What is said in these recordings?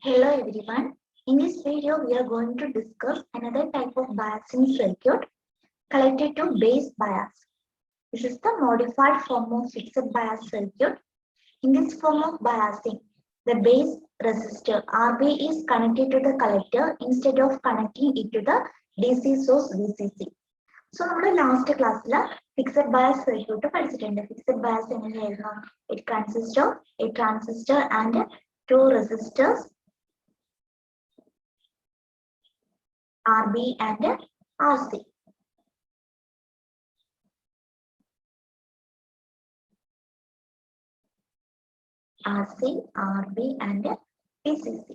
Hello everyone. In this video, we are going to discuss another type of biasing circuit connected to base bias. This is the modified form of fixed bias circuit. In this form of biasing, the base resistor RB is connected to the collector instead of connecting it to the DC source VCC. So, നമ്മുടെ last class fixed bias circuit പഠിച്ചിട്ടുണ്ട്. Fixed bias എങ്ങനെയായിരുന്നു? It consists of a transistor and two resistors RB and RC. RC, RB and VCC.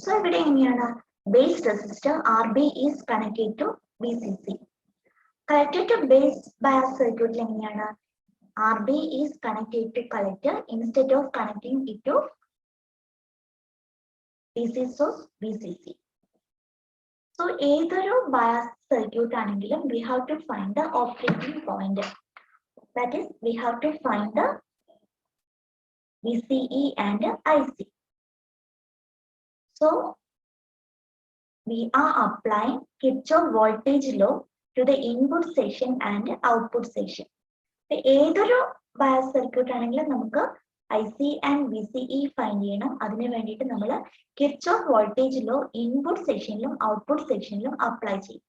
So ഇവിടെ എങ്ങനെയാണ് base resistor RB is connected to VCC. Connected to base bias circuit എങ്ങനെയാണ് RB is connected to collector instead of connecting it to DC source VCC. So ഏതൊരു bias circuit ആണെങ്കിലും we have to find the operating point. That is, we have to find the VCE and IC. So we are applying Kirchhoff voltage law to the input section and output section. ഏതൊരു bias circuit ആണെങ്കിലും നമുക്ക് IC and VCE find ചെയ്യണം. അതിനു വേണ്ടിയിട്ട് നമ്മൾ Kirchhoff voltage law input sectionലും output sectionലും apply ചെയ്യും.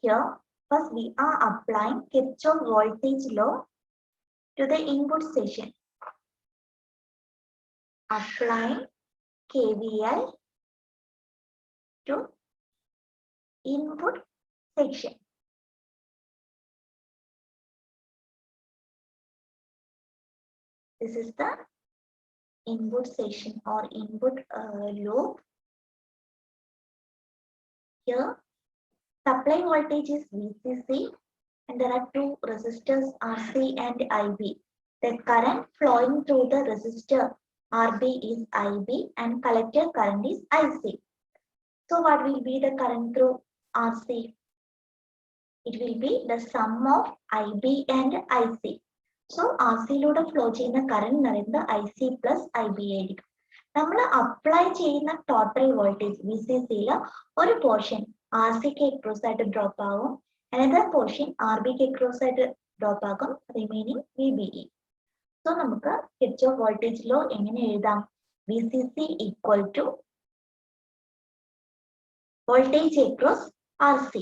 Here, first we are applying Kirchhoff voltage law to the input section. Applying KVL to input section. This is the input section or input loop. Here, supply voltage is VCC and there are two resistors RC and IB. The current flowing through the resistor RB is IB and collector current is IC. So what will be the current through RC? It will be the sum of IB and IC. So RC looടെ flow ചെയ്യുന്ന current എന്ന് പറയുന്നത് IC plus IB ആയിരിക്കും. നമ്മൾ apply ചെയ്യുന്ന total voltage VCCയിൽ ഒരു portion RCക്ക് across ആയിട്ട് drop ആകും, another portion RBക്ക് across ആയിട്ട് ഡ്രോപ്പ് ആകും, remaining VBE. So നമുക്ക് Kirchhoff voltage law എങ്ങനെ എഴുതാം? VCC equal to voltage across RC.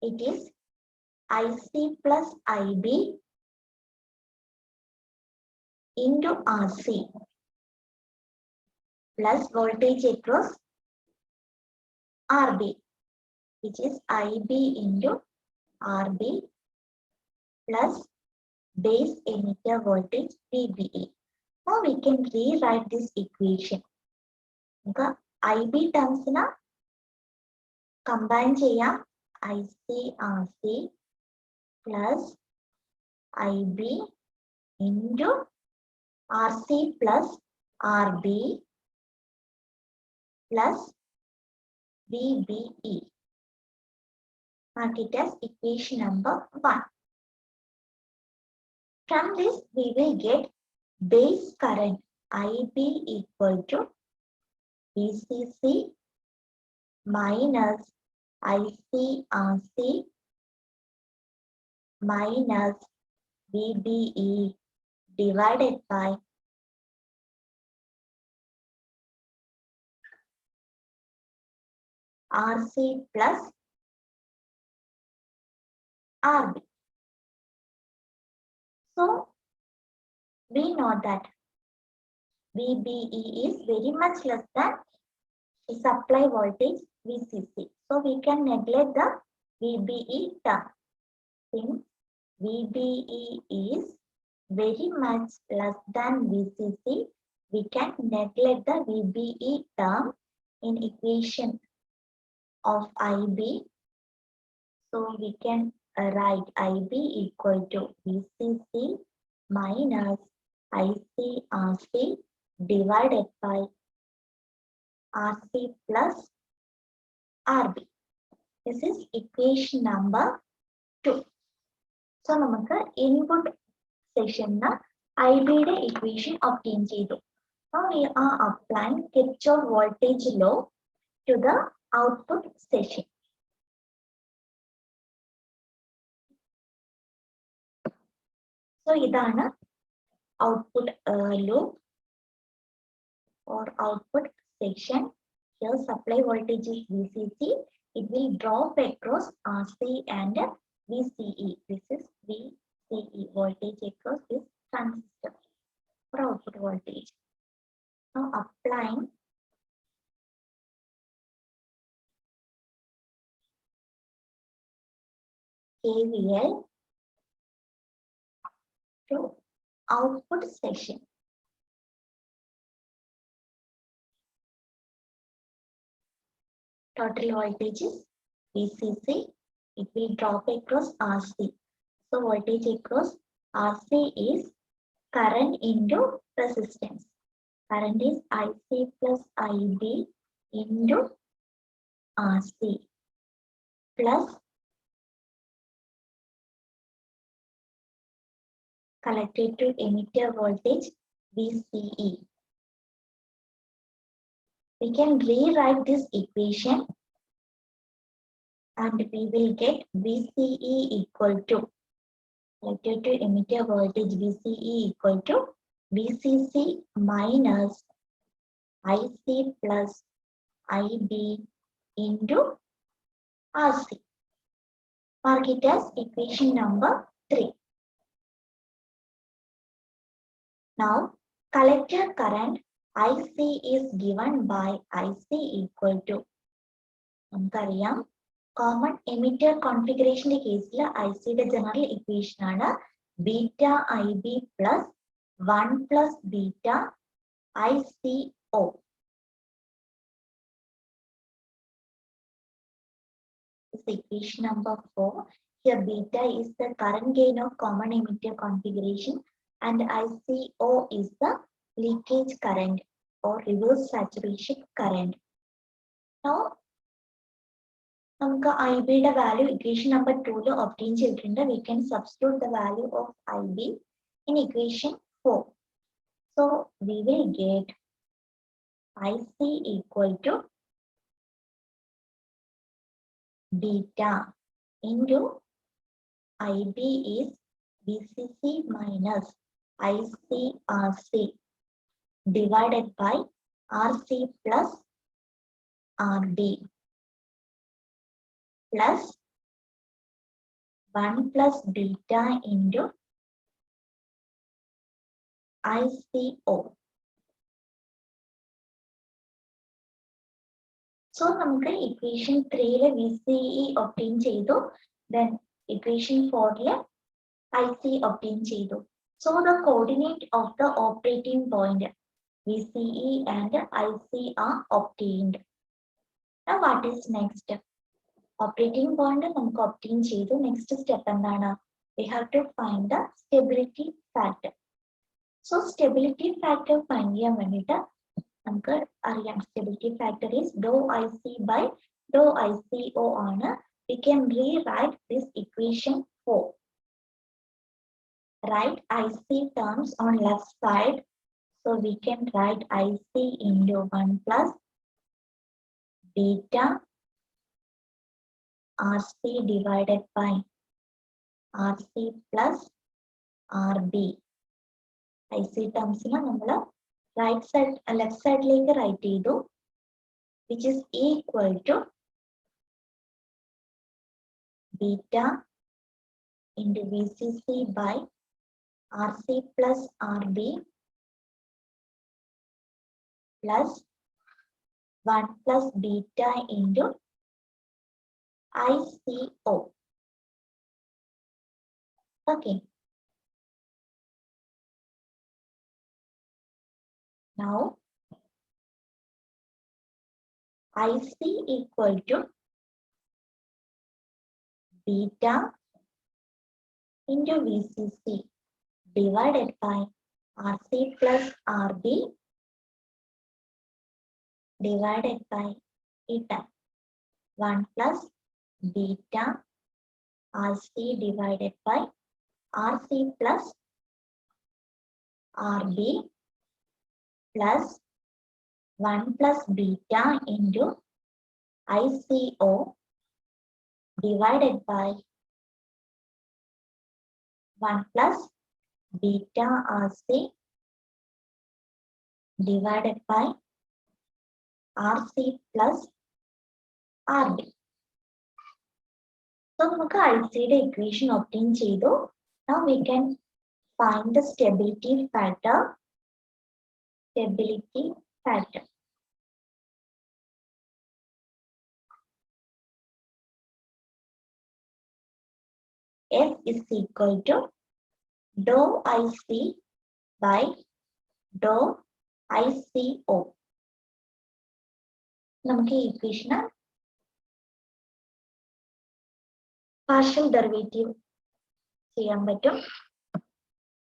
It is IC plus IB into RC plus voltage across RB, which is IB into RB plus base emitter voltage VBE. Now we can rewrite this equation. IB terms na combine ചെയ്യാം. IC RC plus IB into RC plus RB plus VBE. Mark it as equation number 1. From this, we will get base current IB equal to VCC minus IC RC minus VBE divided by RC plus RB. So we know that VBE is very much less than the supply voltage VCC. So we can neglect the VBE term. Since VBE is very much less than VCC, we can neglect the VBE term in equation of IB. So we can write IB equal to VCC minus IC RC divided by RC plus RB. This is equation number 2. So നമുക്ക് input section IB equation obtain ചെയ്തു. Now we are applying Kirchhoff voltage law to the output station. So idana output loop or output section. Here supply voltage is VCC. It will drop across RC and VCE. This is VCE, voltage across this transistor for output voltage. Now applying KVL to output section. Total voltage is VCC. It will drop across RC. So voltage across RC is current into resistance. Current is IC plus IB into RC plus collected to emitter voltage VCE. We can rewrite this equation and we will get VCE equal to collected to emitter voltage VCE equal to VCC minus IC plus IB into RC. Mark it as equation number 3. Now, collector current IC is given by IC equal to നമുക്കറിയാം common emitter configuration case IC general equation ആണ് beta IB plus 1 plus beta ICO. This is equation number 4. Here beta is the current gain of common emitter configuration and ICO is the leakage current or reverse saturation current. Now, നമുക്ക് IB യുടെ value equation number 2 obtain ചെയ്തിട്ടുണ്ട്. We can substitute the value of IB in equation 4. So we will get IC equal to beta into IB is VCC minus ICRC divided by RC plus RB plus 1 plus beta into ICO. So നമുക്ക് equation 3 VCE obtain ചെയ്തു. Then equation 4 IC obtain ചെയ്തു. So the coordinate of the operating point VCE and IC are obtained. Now what is next? Operating point നമുക്ക് obtain ചെയ്തു. Next step എന്താണ്? We have to find the stability factor. So stability factor find ചെയ്യാൻ വേണ്ടിയിട്ട് നമുക്ക് അറിയാം stability factor is dou IC by dou ICO ആണ്. We can rewrite this equation 4. Write IC terms on left side. So we can write IC into 1 plus beta RC divided by RC plus RB. IC terms നമ്മൾ right side left side like write ചെയ്തു, which is equal to beta into VCC by RC plus RB plus 1 plus beta into ICO. Okay. Now, IC equal to beta into VCC divided by RC plus RB divided by eta 1 plus beta RC divided by RC plus RB plus 1 plus beta into ICO divided by 1 plus beta RC divided by RC plus RB. So, we can the equation obtain chedo. Now we can find the stability factor. Stability factor. F is equal to dou IC by dou ICO. നമുക്ക് ഈ ഇക്വേഷന് partial derivative ചെയ്യാൻ പറ്റും.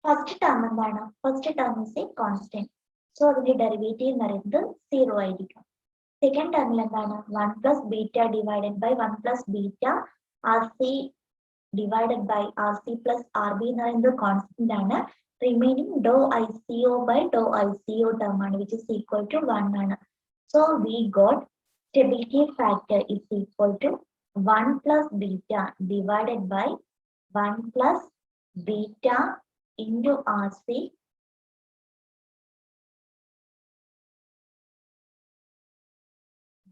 First term എന്താണ്? First term is a constant. So അതിന്റെ derivative എന്ന് പറയുന്നത് 0 ആയിരിക്കും. Second ടേമിൽ എന്താണ്? 1 plus beta divided by 1 plus beta R C divided by R C plus R B എന്ന് പറയുന്നത് കോൺസ്റ്റന്റ് ആണ്. Remaining doh I C O by doh I C O term ആണ്, വിച്ച് ഇസ് ഈക്വൽ ടു 1 ആണ്. So we got stability factor is equal to 1 plus beta divided by 1 plus beta into RC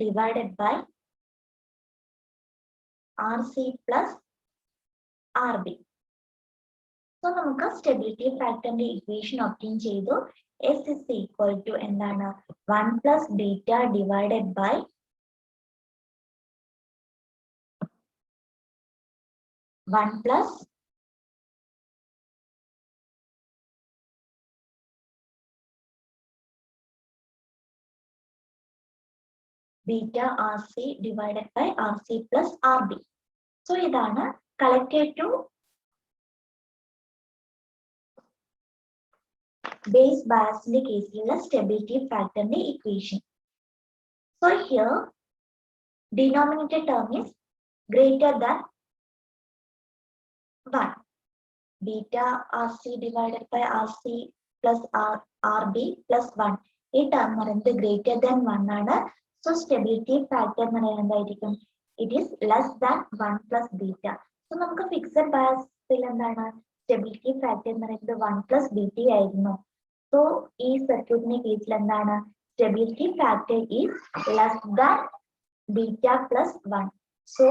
divided by RC plus RB. So നമുക്ക് stability factor equation obtain ചെയ്തു. S is equal to എന്താണ്? 1 plus beta divided by 1 plus beta RC divided by RC plus RB. So ഇതാണ് collected to base bias in the case of stability factor in the equation. So here denominator term is greater than 1. Beta RC divided by RC plus RB plus 1. ഈ term പറയുന്നത് greater than 1 ആണ്. So stability factor എന്ന് പറയുന്നത് എന്തായിരിക്കും? It is less than 1 plus beta. So നമുക്ക് fixed bias എന്താണ്? Stability factor എന്ന് പറയുന്നത് 1 plus beta ആയിരുന്നു. So ഈ സർക്യൂട്ടിന്റെ കേസിൽ എന്താണ്? Stability factor is less than beta plus 1. So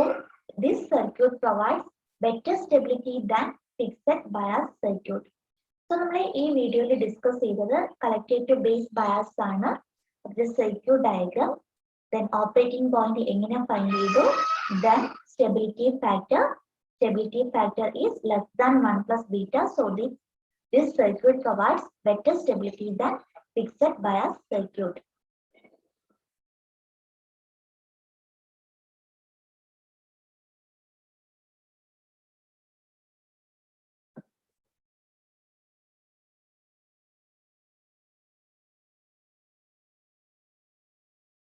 this circuit provides better stability than fixed bias circuit. So നമ്മൾ ഈ വീഡിയോയിൽ ഡിസ്കസ് ചെയ്തത് collected to base bias ആണ്. the circuit diagram, then operating point എങ്ങനെ ഫൈൻഡ് ചെയ്തു, then stability factor is less than 1 plus beta. So this circuit provides better stability than fixed bias circuit.